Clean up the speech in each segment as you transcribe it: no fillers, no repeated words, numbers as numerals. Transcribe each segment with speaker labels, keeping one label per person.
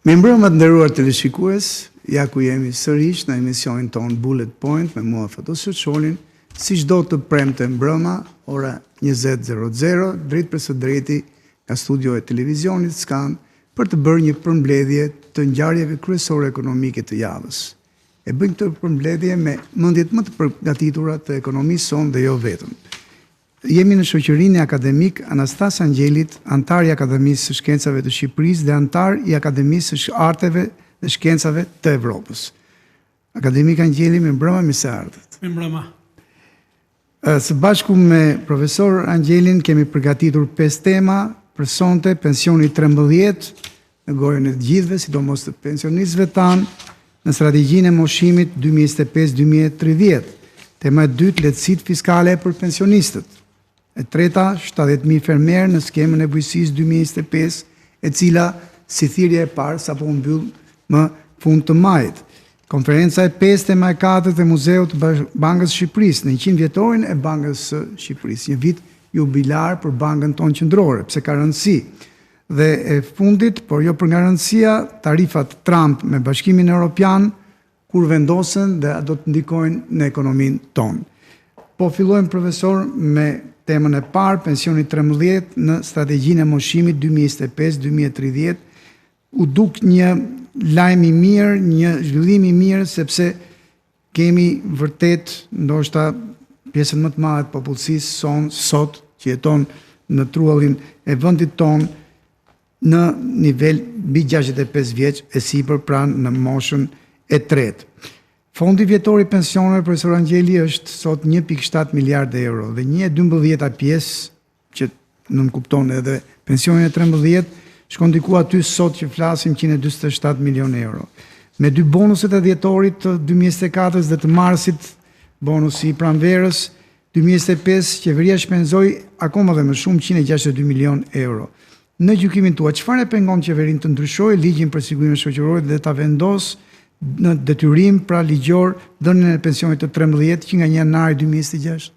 Speaker 1: Mirëmbrëma të nderuar teleshikues, ja ku jemi sërish në emisionin ton Bullet Point me mua Fatos Shoqolin, si çdo të premte mbrëma, ora 20:00, drejt për së drejti nga studio e televizionit Skan, për të bërë një përmbledhje të ngjarjeve kryesore ekonomike të javës. E bëjmë këtë përmbledhje me mendjet më të përgatitura të ekonomisë sonë dhe jo vetëm. Jemi në shoqërinë e akademik Anastas Angjelit, antar i Akademisë së Shkencave të Shqipërisë dhe antar i Akademisë së Arteve dhe Shkencave të Evropës. Akademik Angjeli, mirëmbrëma, mirë se ardhët.
Speaker 2: Mirëmbrëma.
Speaker 1: Së bashku me profesor Angjelin kemi përgatitur 5 tema për sonte: pensioni 13 në gojën e të gjithëve, sidomos të pensionistëve tanë, në strategjinë e moshimit 2025-2030. Tema e dytë, lehtësitë fiskale për pensionistët. E treta, 70.000 fermerë në skemën e bujqësisë 2025, e cila si thirrje e parë sapo u mbyll më fund të majit. Konferenca e 5, tema e 4 e Muzeut të Bankës së Shqipërisë në 100 vjetorin e Bankës së Shqipërisë, një vit jubilar për bankën tonë qendrore, pse ka rëndësi. Dhe e fundit, por jo për nga rëndësia, tarifat Trump me Bashkimin Evropian, kur vendosen dhe do të ndikojnë në ekonominë tonë. Po fillojmë, profesor, me temën e parë, pensioni 13 në strategjinë e moshimit 2025-2030, u duk një lajm i mirë, një zhvillim i mirë, sepse kemi vërtet, ndoshta pjesën më të madhe të popullsisë sot që jeton në truallin e vendit tonë në nivel mbi 65 vjeç e sipër, pra në moshën e tretë. Fondi vjetor i pensioneve, profesor Angjeli, është sot 1.7 miliardë euro dhe 1/12 pjesë, që nuk kupton edhe pensionin e 13, shkon diku aty sot që flasim 147 milion euro. Me 2 bonuset e dhjetorit të 2024 dhe të marsit, bonusi i pranverës, 2025 qeveria shpenzoi akoma dhe më shumë 162 milion euro. Në gjykimin tuaj, çfarë e pengon qeverinë të ndryshojë ligjin për sigurimin shoqëror dhe ta vendosë në detyrim, pra ligjor, dhënien e pensionit të 13 që nga 1 janari 2026?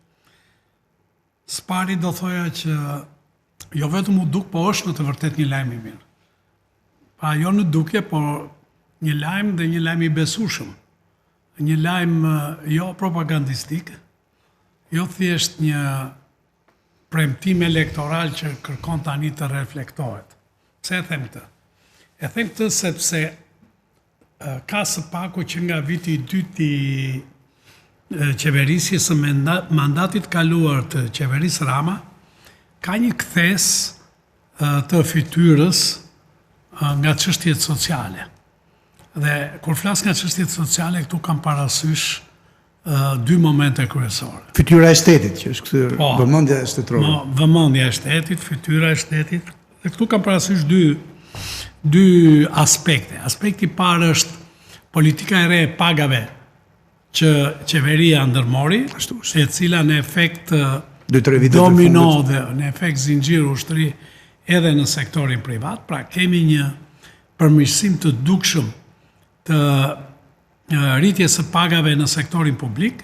Speaker 2: Spari do thoja që jo vetëm u duk, po është në të vërtet një lajm i mirë. Pa jo në dukje, por një lajm dhe një lajm i besueshëm. Një lajm jo propagandistik, jo thjesht një premtim elektoral që kërkon tani të reflektohet. Pse e them këtë? E them këtë sepse ka së paku që nga viti i dytë i qeverisjes së mandatit kaluar të qeverisë Rama, ka një kthes të fytyrës nga çështjet sociale. Dhe kur flas nga çështjet sociale, këtu kam parasysh 2 momente kryesore.
Speaker 1: Fytyra e shtetit, që është kthyer vëmendja shtetërore.
Speaker 2: Vëmendja e shtetit, fytyra e shtetit. Dhe këtu kam parasysh dy aspekte. Aspekti i parë është politika e re e pagave që qeveria ndërmori, e cila në efekt domino dhe në efekt zinxhir ushtri edhe në sektorin privat. Pra kemi një përmirësim të dukshëm të rritjes së pagave në sektorin publik,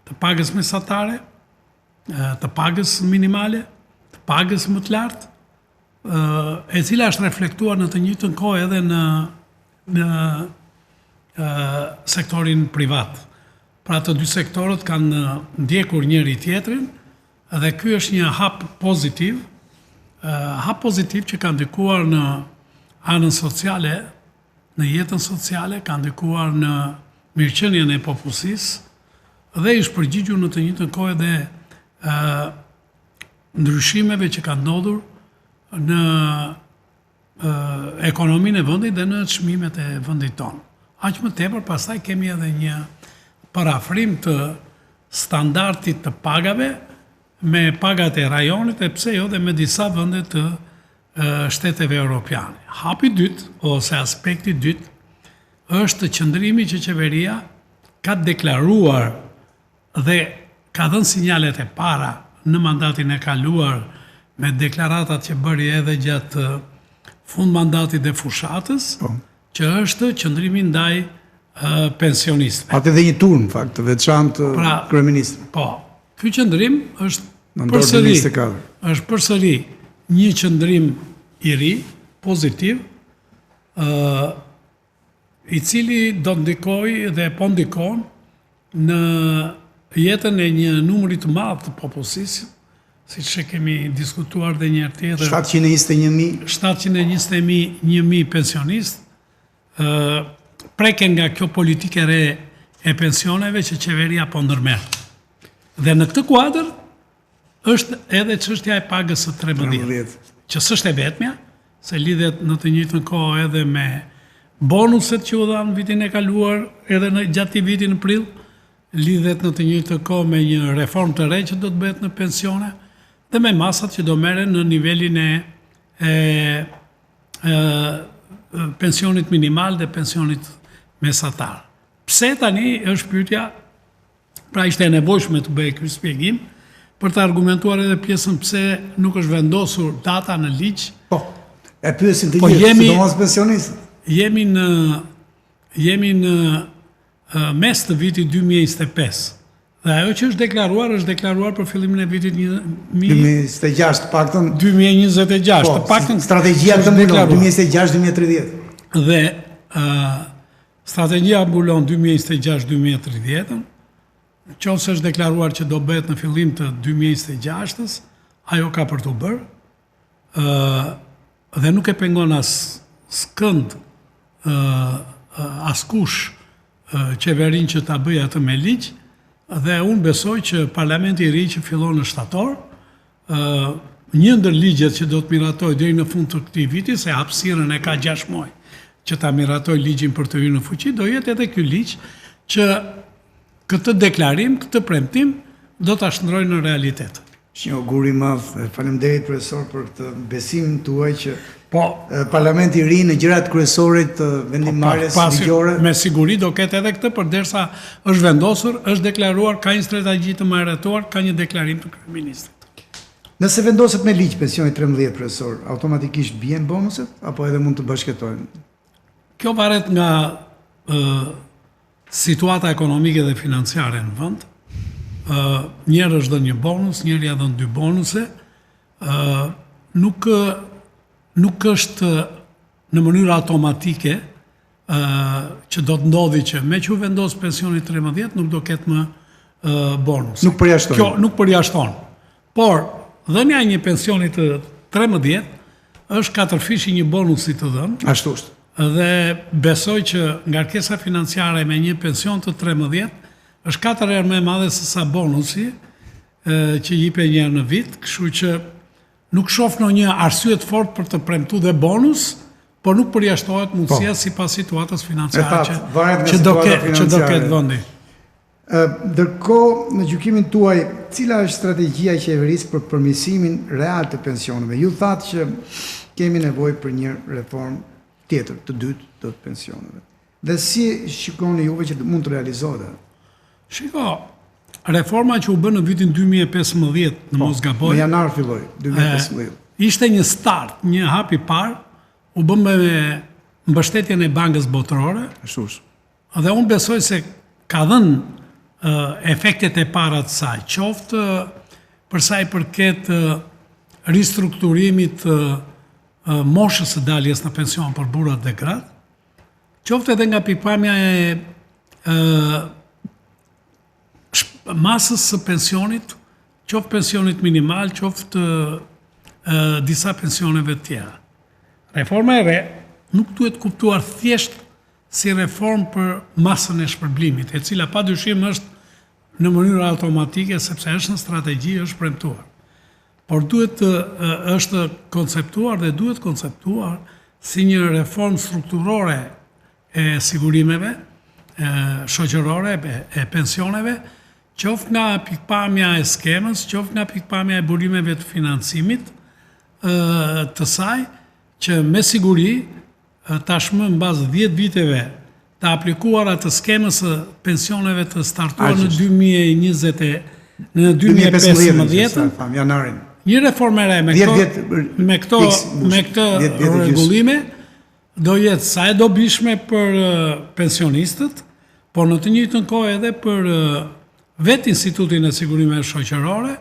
Speaker 2: të pagës mesatare, të pagës minimale, të pagës më të lartë, e cila është reflektuar në të njëjtën kohë edhe në sektorin privat. Pra të dy sektorët kanë ndjekur njëri tjetrin dhe ky është një hap pozitiv që ka ndikuar në anën sociale, në jetën sociale, ka ndikuar në mirëqenien e popullsisë dhe është përgjigjur në të njëjtën kohë edhe ndryshimeve që kanë ndodhur në ekonominë e vendit dhe në çmimet e vendit tonë. Aq më tepër, pastaj kemi edhe një parafrim të standardit të pagave me pagat e rajonit e pse jo dhe me disa vende të shteteve europiane. Hapi dytë ose aspekti dytë është qëndrimi që qeveria ka deklaruar dhe ka dhënë sinjalet e para në mandatin e kaluar me deklaratat që bëri edhe gjatë fund mandatit dhe fushatës, që është qëndrimi ndaj pensionistëve.
Speaker 1: Atë edhe një turn, fakt, të veçantë kryeministrit.
Speaker 2: Po, ky qëndrim është përsëri një qëndrim i ri, pozitiv, i cili do të ndikojë dhe po ndikon në jetën e një numri të madh të popullsisë, siç e kemi diskutuar dhe një herë tjetër.
Speaker 1: 721.000
Speaker 2: 721.000 pensionistë preken nga kjo politike re e pensioneve që qeveria po ndërmerr. Dhe në këtë kuadër është edhe çështja e pagës së 13, që s'është e vetmja, se lidhet në të njëjtën kohë edhe me bonuset që u dhanë vitin e kaluar, edhe gjatë këtij viti në prill, lidhet në të njëjtën kohë me një reformë të re që do të bëhet në pensione dhe me masat që do merren në nivelin e pensionit minimal dhe pensionit mesatar. Pse tani është pyetja, pra ishte e nevojshme të bëj ky shpjegim për të argumentuar edhe pjesën pse nuk është vendosur data në ligj.
Speaker 1: Po, e pyesin të gjithë, sidomos pensionistët.
Speaker 2: Jemi në mes të vitit 2025. Dhe ajo që është deklaruar për fillimin e vitit
Speaker 1: 2026, të paktën
Speaker 2: 2026, të paktën
Speaker 1: strategjia këtë mbulon 2026-2030.
Speaker 2: Dhe strategjia mbulon 2026-2030, qofse është deklaruar që do bëhet në fillim të 2026-s, ajo ka për të bërë, dhe nuk e pengon as skënd askush qeverin që ta bëjë atë me ligj, dhe unë besoj që parlamenti i ri që fillon në shtator, një ndër ligjet që do të miratoj deri në fund të këtij viti, se hapësirën e ka 6 muaj që ta miratoj ligjin për të hyrë në fuqi, do jetë edhe ky ligj që këtë deklarim, këtë premtim do ta shndrojë në realitet.
Speaker 1: Është një augur i madh. Faleminderit profesor për këtë besim tuaj që parlamenti i ri në gjërat kryesore të vendimmarrjes ligjore.
Speaker 2: Me siguri do ketë edhe këtë, përderisa është vendosur, është deklaruar, ka një strategji të marrëtuar, ka një deklarim të kryeministrit.
Speaker 1: Nëse vendoset me ligj pensioni 13, profesor, automatikisht bien bonuset apo edhe mund të bashkëtojnë?
Speaker 2: Kjo varet nga situata ekonomike dhe financiare në vend. Njërë është dhe një bonus, njërë ja dhe 2 bonuse. Nuk është në mënyrë automatike që do të ndodhi që me që u vendos pensioni 13 nuk do ketë më bonus.
Speaker 1: Nuk përjashton.
Speaker 2: Kjo nuk përjashton. Por, dhënia e një pensioni të 13 është 4 fishi një bonusi të dhënë.
Speaker 1: Ashtu është.
Speaker 2: Dhe besoj që ngarkesa financiare me një pension të 13 është 4 herë më e madhe se sa bonusi që jepet një herë në vit, kështu që nuk shoh ndonjë arsye të fortë për të premtuar dhe bonus, por nuk përjashtohet mundësia sipas situatës financiare që do ketë vendi.
Speaker 1: Ndërkohë, në gjykimin tuaj, cila është strategjia e qeverisë për përmirësimin real të pensioneve? Ju thatë që kemi nevojë për një reformë tjetër, të dytë të pensioneve. Dhe si shikoni juve që mund të realizohet?
Speaker 2: Shiko, reforma që u bë në vitin 2015, në mos gaboj,
Speaker 1: në janar filloi 2015.
Speaker 2: Ishte një start, një hap i parë, u bë me mbështetjen e Bankës Botërore. Dhe unë besoj se ka dhënë efektet e para të saj, qoftë për sa i përket ristrukturimit moshës së daljes në pension për burrat dhe gratë, qoftë edhe nga pikpamja e masës së pensionit, qoftë pensionit minimal, qoftë disa pensioneve të tjera. Reforma e re nuk duhet kuptuar thjesht si reformë për masën e shpërblimit, e cila padyshim është në mënyrë automatike sepse është në strategji, është premtuar. Por është konceptuar dhe duhet konceptuar si një reformë strukturore e sigurimeve, shoqërore, e pensioneve, qoftë nga pikpamja e skemës, qoftë nga pikpamja e burimeve të financimit të saj, që me siguri tashmë në bazë 10 viteve të aplikuar atë skemës pensioneve të startuar në 2015,
Speaker 1: janarin.
Speaker 2: Një reformë e re me këtë rregullime do jetë sa e dobishme për pensionistët, por në të njëjtën kohë edhe për vetë Institutin e Sigurimeve Shoqërore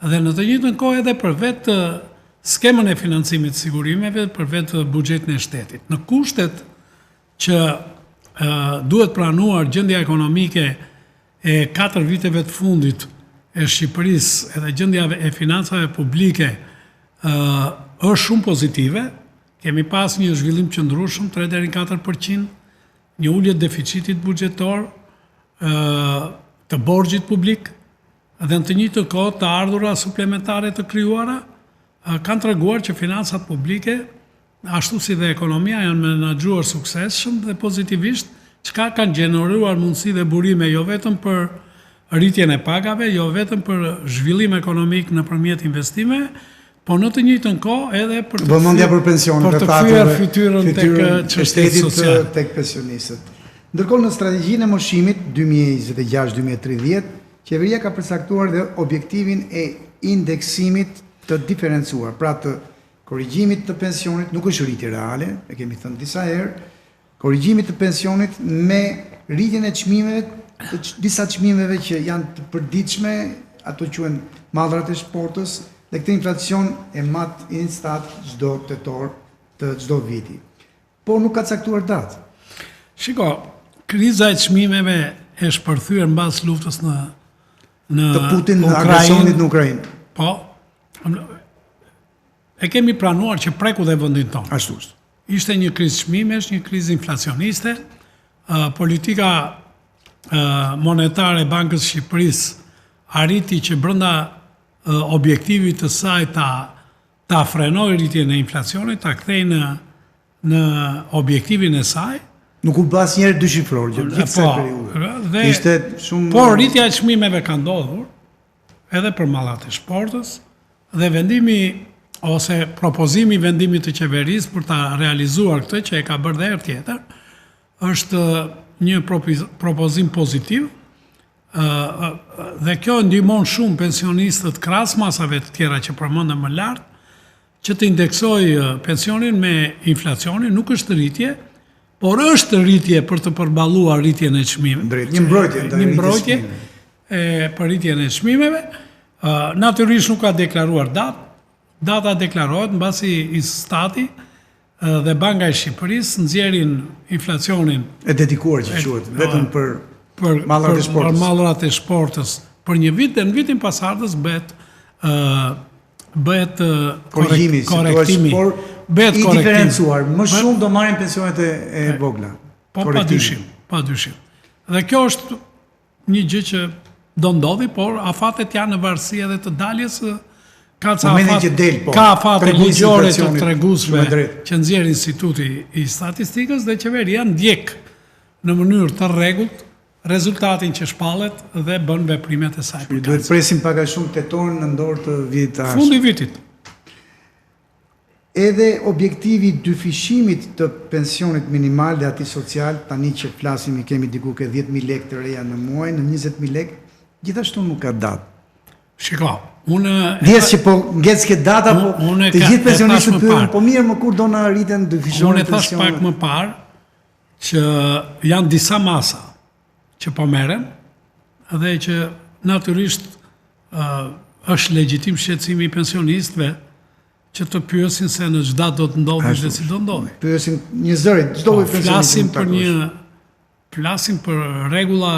Speaker 2: dhe në të njëjtën kohë edhe për vetë skemën e financimit të sigurimeve, për vetë buxhetin e shtetit. Në kushtet që duhet pranuar gjendja ekonomike e 4 viteve të fundit e Shqipërisë edhe gjendja e financave publike është shumë pozitive. Kemi pas një zhvillim qëndrueshëm 3 deri në 4%, një ulje deficitit buxhetor, të borxhit publik dhe në të njëjtën kohë të ardhura suplementare të krijuara kanë treguar që financat publike ashtu si dhe ekonomia janë menaxhuar suksesshëm dhe pozitivisht, çka kanë gjeneruar mundësi dhe burime jo vetëm për rritjen e pagave, jo vetëm për zhvillim ekonomik nëpërmjet investimeve, po në të njëjtën kohë edhe për të kthyer fytyrën tek çështjet sociale,
Speaker 1: tek pensionistët. Ndërkohë në strategjinë e moshimit 2026-2030, qeveria ka përcaktuar dhe objektivin e indeksimit të diferencuar, pra të korrigjimit të pensionit, nuk është rritje reale, e kemi thënë disa herë, korrigjimit të pensionit me rritjen e çmimeve, disa çmimeve që janë të përditshme, ato quhen mallrat e shportës, dhe këtë inflacion e mat instat çdo tetor të çdo viti. Por nuk ka caktuar datë.
Speaker 2: Shiko, kriza e çmimeve e shpërthyer mbas luftës në
Speaker 1: të Putin në agresionit në Ukrainë.
Speaker 2: Po, e kemi pranuar që preku dhe vendin tonë.
Speaker 1: Ashtu është.
Speaker 2: Ishte një krizë çmimesh, një krizë inflacioniste. Politika monetare e Bankës Shqipërisë arriti që brenda objektivit të saj ta frenoj rritjen e inflacionit, ta kthej në objektivin e saj.
Speaker 1: Nuk u bë asnjëherë dyshifror gjatë gjithë kësaj periudhe. Ishte shumë.
Speaker 2: Por rritja e çmimeve ka ndodhur edhe për mallat e shportës dhe vendimi ose propozimi i vendimit të qeverisë për ta realizuar këtë që e ka bërë dhe herë tjetër është një propozim pozitiv. Dhe kjo ndihmon shumë pensionistët krahas masave të tjera që përmendëm më lart, që të indeksoj pensionin me inflacionin, nuk është rritje, por është rritje për të përballuar rritjen e çmimeve.
Speaker 1: Një mbrojtje
Speaker 2: për rritjen e çmimeve. Natyrisht nuk ka deklaruar datë. Data deklarohet mbasi Stati dhe Banka e Shqipërisë nxjerrin inflacionin
Speaker 1: e dedikuar që quhet vetëm për
Speaker 2: mallrat e shportës për një vit, dhe në vitin pasardhës bëhet korrektimi.
Speaker 1: Por i diferencuar, më shumë do marrin pensionet e vogla.
Speaker 2: Po, pa dyshim. Dhe kjo është një gjë që do ndodhi, por afatet janë në varësi edhe të daljes. Ka afate ligjore të treguesve që nxjerr Instituti i Statistikës dhe qeveria ndjek në mënyrë të rregullt rezultatin që shpallet dhe bën veprimet e saj.
Speaker 1: Duhet presim pak a shumë tetorin në dorë të vitit të ardhshëm.
Speaker 2: Fundi i vitit.
Speaker 1: Edhe objektivi dyfishimit të pensionit minimal dhe atij social, tani që flasim i kemi diku ke 10.000 lekë të reja në muaj, në 20.000 lekë, gjithashtu nuk ka datë.
Speaker 2: Shiko,
Speaker 1: Dies që po ngec ke data, po të gjithë pensionistët pyeten, po mirë, më kur do na rriten dyfishonin
Speaker 2: pensionet? Unë thash pak më parë që janë disa masa që po merren dhe që natyrisht është legjitim shqetësimi i pensionistëve që të pyesin se në çfarë do të ndodhi dhe si do ndodhi.
Speaker 1: Pyesin një zëri, çdo lloj pensionist.
Speaker 2: Flasim për rregulla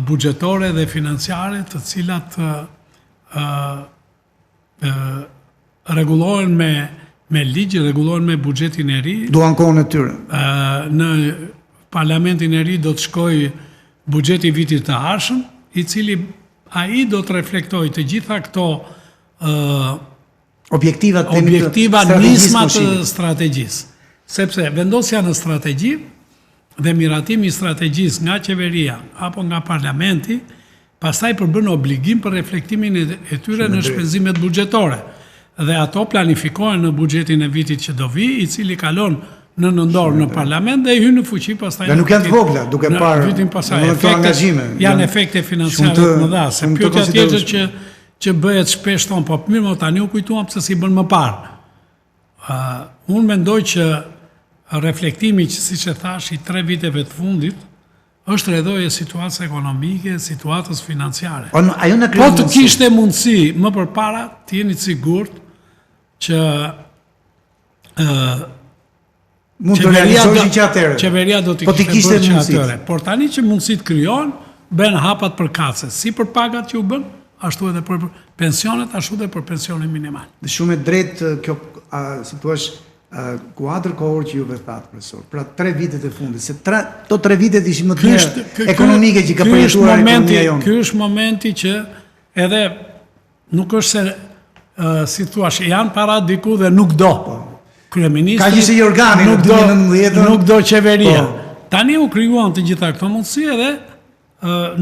Speaker 2: buxhetore dhe financiare të cilat rregullohen me ligj, rregullohen me buxhetin e ri.
Speaker 1: Duan kohën e tyre.
Speaker 2: Në parlamentin e ri do të shkojë buxheti i vitit të ardhshëm, i cili ai do të reflektojë të gjitha këto
Speaker 1: objektiva
Speaker 2: nisma të strategjisë. Sepse vendosja në strategji dhe miratimi i strategjisë nga qeveria apo nga parlamenti, pastaj përbën obligim për reflektimin e tyre në shpenzimet buxhetore. Dhe ato planifikohen në buxhetin e vitit që do vi, i cili kalon në nëndorë në parlament dhe hyn në fuqi pastaj.
Speaker 1: Dhe nuk janë të vogla, duke parë
Speaker 2: vitin pastaj. Janë efekte financiare të mëdha, se pyetja tjetër që bëhet shpesh thon, po mirë, tani u kujtuam pse si bën më parë. Unë mendoj që reflektimi që siç e thash i 3 viteve të fundit është rrjedhoje situatës ekonomike, situatës financiare. Po të kishte mundësi më përpara të jeni të sigurt që
Speaker 1: Mund të realizoheshin që atëherë.
Speaker 2: Qeveria do t'i
Speaker 1: Po t'i
Speaker 2: kishte
Speaker 1: kishte
Speaker 2: bërë që
Speaker 1: mundësitë.
Speaker 2: atëherë. Por tani që mundësit krijohen, bën hapat për kace, si për pagat që u bën, ashtu edhe për pensionet, ashtu edhe për pensionin minimal.
Speaker 1: Dhe shumë e drejtë kjo, si thua, kuadër kohor që juve thatë, profesor. Pra 3 vitet e fundit, se to 3 vitet ishin më të mirë ekonomike që ka përjetuar ekonomia jonë.
Speaker 2: Ky është momenti që edhe nuk është se si thua, janë para diku dhe nuk do. Kryeministri
Speaker 1: Ka qenë Jorgani në 2019
Speaker 2: nuk do qeveria. Tani u krijuan të gjitha këto mundësi edhe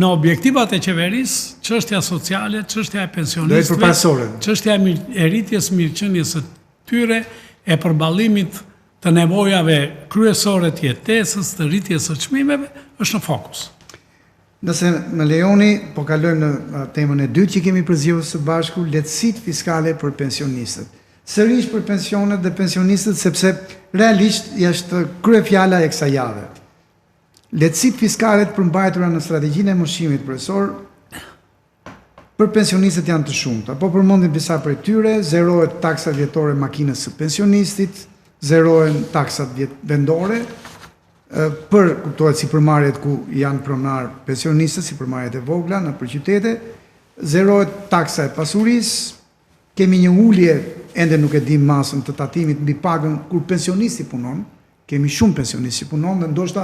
Speaker 2: në objektivat e qeverisë, çështja sociale, çështja e pensionistëve, çështja e rritjes mirëqenies së tyre, e përballimit të nevojave kryesore të jetesës, të rritjes së çmimeve, është në fokus.
Speaker 1: Nëse më lejoni, po kalojmë në temën e dytë që kemi përzgjedhur së bashku, lehtësitë fiskale për pensionistët. Sërish për pensionet dhe pensionistët, sepse realisht është kryefjala e kësaj jave. Lehtësitë fiskale të përmbajtura në strategjinë e moshimit, profesor, për pensionistët janë të shumta. Po përmendim disa prej tyre, zerohet taksa vjetore makinës së pensionistit, zerohen taksat vendore, për kuptohet sipërmarrjet ku janë pronar pensionistët, sipërmarrjet e vogla në qytete, zerohet taksa e pasurisë, kemi një ulje, ende nuk e dim masën të tatimit mbi pagën kur pensionisti punon, kemi shumë pensionisti punon dhe ndoshta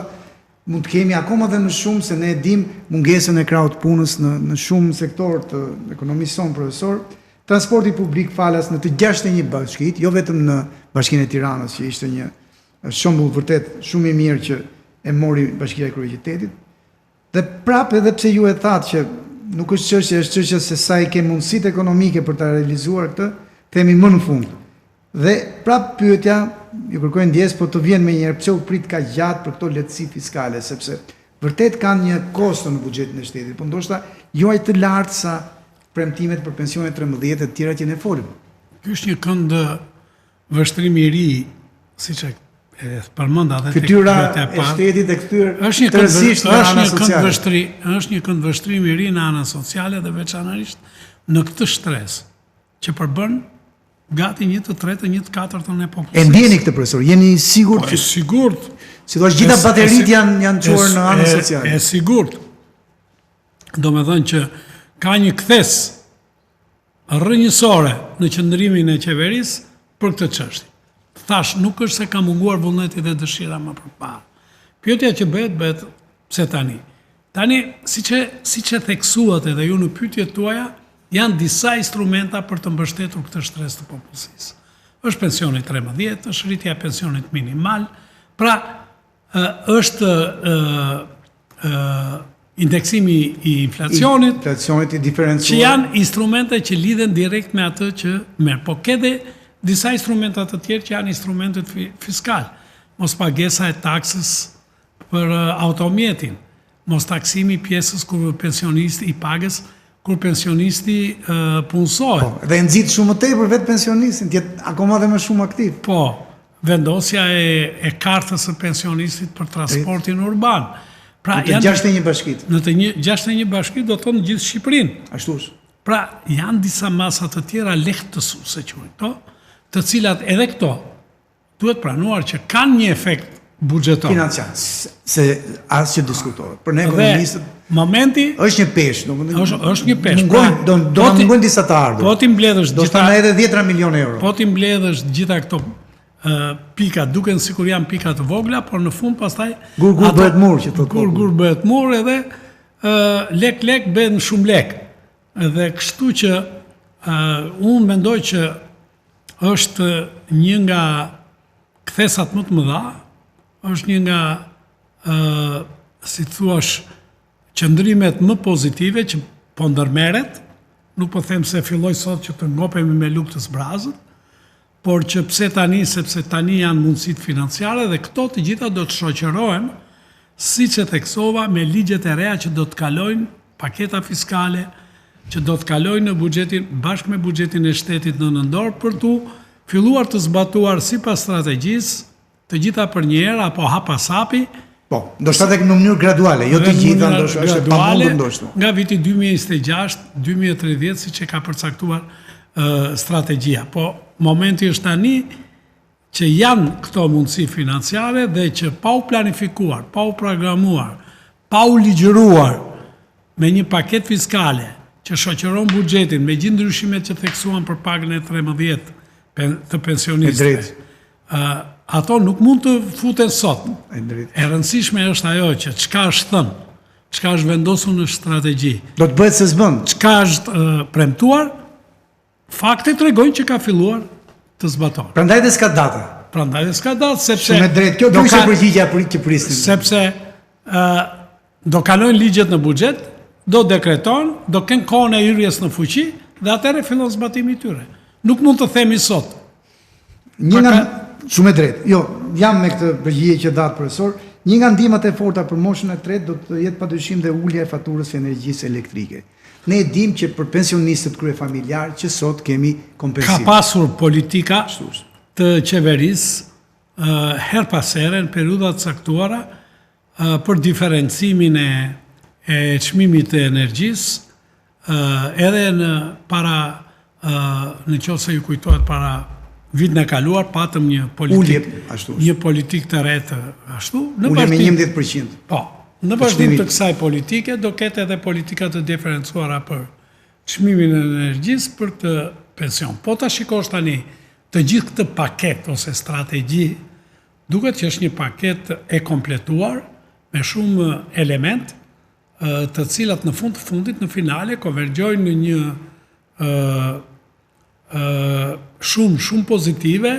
Speaker 1: mund të kemi akoma dhe më shumë se ne e dim mungesën e krahut punës në shumë sektor të ekonomisë sonë, profesor. Transporti publik falas në të 61 bashkitë, jo vetëm në Bashkinë e Tiranës, që ishte një shembull vërtet shumë i mirë që e mori Bashkia e Kryeqytetit. Dhe prapë edhe pse ju e thatë që nuk është çështje, është çështje se sa i ke mundësitë ekonomike për ta realizuar këtë, themi më në fund. Dhe prapë pyetja, ju kërkoj ndjes, po të vjen me njëherë pse u prit kaq gjatë për këto lehtësi fiskale, sepse vërtet kanë një kosto në buxhetin e shtetit, po ndoshta jo aq të lartë sa premtimet për pensionet 13 e të tjera që ne folim.
Speaker 2: Ky është një kënd vështrimi i ri, siç e përmenda edhe
Speaker 1: fytyra e shtetit e kthyer
Speaker 2: tërësisht në anën sociale. Është një kënd vështrimi i ri në anën sociale dhe veçanërisht në këtë stres që përbën gati 1/3, 1/4 e popullatës.
Speaker 1: E ndjeni këtë, profesor? Jeni sigurt?
Speaker 2: Po, e sigurt.
Speaker 1: Si thua, gjitha bateritë janë çuar në anën sociale.
Speaker 2: E sigurt. Domethënë që ka një kthes rrënjësore në qëndrimin e qeverisë për këtë çështje. Thash, nuk është se ka munguar vullneti dhe dëshira më përpara. Pyetja që bëhet pse tani? Tani, siç e theksuat edhe ju në pyetjet tuaja, janë disa instrumenta për të mbështetur këtë stres të popullsisë. Është pensioni 13, është rritja e pensionit minimal, pra është indeksimi i inflacionit,
Speaker 1: i diferenciuar,
Speaker 2: që janë instrumente që lidhen direkt me atë që merr. Po ke dhe disa instrumenta të tjerë që janë instrumentet fiskal. Mos pagesa e taksës për automjetin, mos taksimi pjesës kur pensionisti i pagës kur pensionisti punësohet.
Speaker 1: Dhe nxit shumë më tepër vetë pensionistin, tjetë akoma dhe më shumë aktiv.
Speaker 2: Po, vendosja e kartës së pensionistit për transportin urban. Pra,
Speaker 1: në të 61 bashkit.
Speaker 2: Në të 61 bashkit do të thonë gjithë Shqipërinë.
Speaker 1: Ashtu.
Speaker 2: Pra, janë disa masa të tjera lehtësuese quajto, të cilat edhe këto duhet pranuar që kanë një efekt buxhetor.
Speaker 1: Financiar, se as që diskutohet. Për ne ekonomistët
Speaker 2: momenti
Speaker 1: është një peshë,
Speaker 2: është një peshë.
Speaker 1: Do na mungojnë disa të ardhur.
Speaker 2: Po ti mbledhësh
Speaker 1: do të thonë edhe 10 milionë euro.
Speaker 2: Po ti mbledhësh gjitha këto pika, duken sikur janë pika të vogla, por në fund pastaj
Speaker 1: gur bëhet mur që thotë.
Speaker 2: Gur bëhet mur edhe lek bëhen shumë lek. Dhe kështu që unë mendoj që është një nga kthesat më të mëdha, është një nga si thuash qëndrimet më pozitive që po ndërmeret, nuk po them se filloj sot që të ngopemi me lukë të zbrazët, por që pse tani, sepse tani janë mundësit financiare dhe këto të gjitha do të shoqërohen, si që theksova, me ligjet e reja që do të kalojnë, paketa fiskale, që do të kalojnë në buxhetin, bashkë me buxhetin e shtetit në nëndor, për të filluar të zbatuar sipas strategjisë, të gjitha për një herë, apo hapas hapi.
Speaker 1: Po, ndoshta tek në mënyrë graduale, jo të gjitha, ndoshta është e pamundur ndoshta.
Speaker 2: Nga viti 2026-2030, siç e ka përcaktuar strategjia. Po, momenti është tani që janë këto mundësi financiare dhe që pa u planifikuar, pa u programuar, pa u ligjëruar me një paket fiskale që shoqëron buxhetin me gjithë ndryshimet që theksuan për pagën e 13 të pensionistëve. Ato nuk mund të futen sot. E rëndësishme është ajo që çka është thënë, çka është vendosur në strategji.
Speaker 1: Do të bëhet se s'bën.
Speaker 2: Çka është premtuar, faktet tregojnë që ka filluar të zbatohet.
Speaker 1: Prandaj dhe s'ka data.
Speaker 2: Prandaj dhe s'ka datë, sepse...
Speaker 1: Shumë e drejtë. Kjo ishte përgjigjja që prisnin.
Speaker 2: Sepse do kalojnë ligjet në buxhet, do dekreton, do kenë kohën e hyrjes në fuqi, dhe atëherë fillon zbatimi i tyre. Nuk mund të themi sot.
Speaker 1: Shumë e drejtë. Jo, jam me këtë përgjigje që datë profesor. Një nga ndihmat e forta për moshën e tretë do të jetë padyshim dhe ulja e faturës së energjisë elektrike. Ne e dim që për pensionistët kryefamiljar që sot kemi kompensim.
Speaker 2: Ka pasur politika të qeverisë her pas here në periudha të caktuara për diferencimin e çmimit të energjisë edhe në qoftë se ju kujtohet para vitin e kaluar patëm një politikë të re të ashtu.
Speaker 1: Ulje me 11%.
Speaker 2: Po, në vazhdim të kësaj politike do ketë edhe politika të diferencuara për çmimin e energjisë për të pension. Po ta shikosh tani të gjithë këtë paket ose strategji, duket që është një paket e kompletuar me shumë element të cilat në fund të fundit në finale konvergjojnë në një shumë pozitive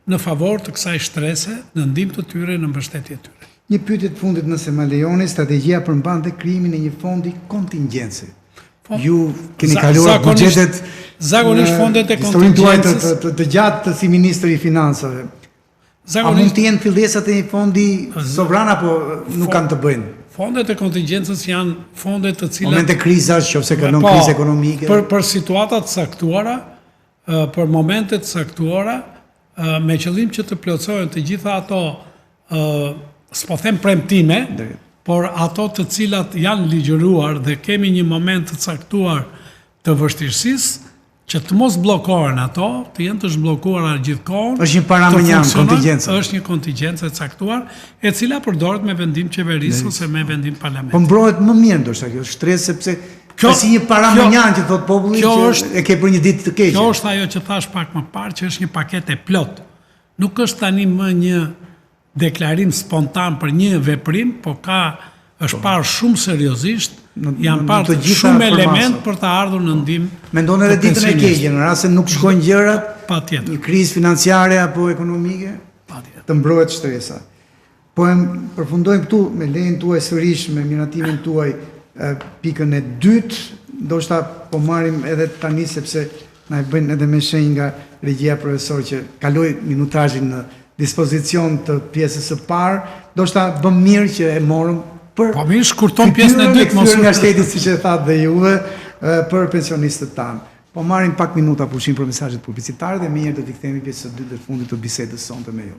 Speaker 2: në favor të kësaj shtrese në ndihmë të tyre në mbështetje tyre.
Speaker 1: Një pyetje të fundit nëse më lejoni, strategjia përmbante krijimin e një fondi kontingjenci. Ju keni kaluar buxhetet,
Speaker 2: zakonisht fondet e kontingjencës
Speaker 1: të gjatë si ministri i financave. A mund të jenë fillesat e një fondi sovran apo nuk kanë të bëjnë?
Speaker 2: Fondet e kontingjencës janë fondet të cilat...
Speaker 1: Momente krizash, qofse kanë krizë ekonomike.
Speaker 2: Për situatat saktuara, për momentet saktuara, me qëllim që të plotësohen të gjitha ato, s'po them premtime, por ato të cilat janë ligjëruar dhe kemi një moment të caktuar të vështirësisë, që të mos blokohen ato, të jenë të zhbllokuara gjithkohon.
Speaker 1: Është një paramënjan kontingjencë.
Speaker 2: Është një kontingjencë e caktuar, e cila përdoret me vendim qeverisë ose me vendim parlamentit.
Speaker 1: Po mbrohet më mirë ndoshta kjo shtresë sepse si një paramënjan që thot populli që e ke për një ditë të keqe.
Speaker 2: Kjo është ajo që thash pak më parë, që është një paket e plot. Nuk është tani më një deklarim spontan për një veprim, po është parë shumë seriozisht, janë parë shumë element për të ardhur në ndihmë.
Speaker 1: Mendon edhe ditën e keqe, në rast se nuk shkojnë gjërat,
Speaker 2: patjetër.
Speaker 1: Një krizë financiare apo ekonomike, të mbrohet shtresa. Po e përfundojmë këtu me lejen tuaj sërish, me miratimin tuaj pikën e dytë, ndoshta po marrim edhe tani sepse na e bëjnë edhe me shenjë nga regjia profesor që kaloi minutazhin në dispozicion të pjesës së parë, ndoshta bëm mirë që e morëm për
Speaker 2: shkurton pjesën e dytë
Speaker 1: mos nga shteti siç e thatë dhe juve për pensionistët tanë. Po marrim pak minuta pushim për mesazhet publicitare dhe më njëherë do t'i kthehemi pjesës së dytë të fundit të bisedës sonte me ju.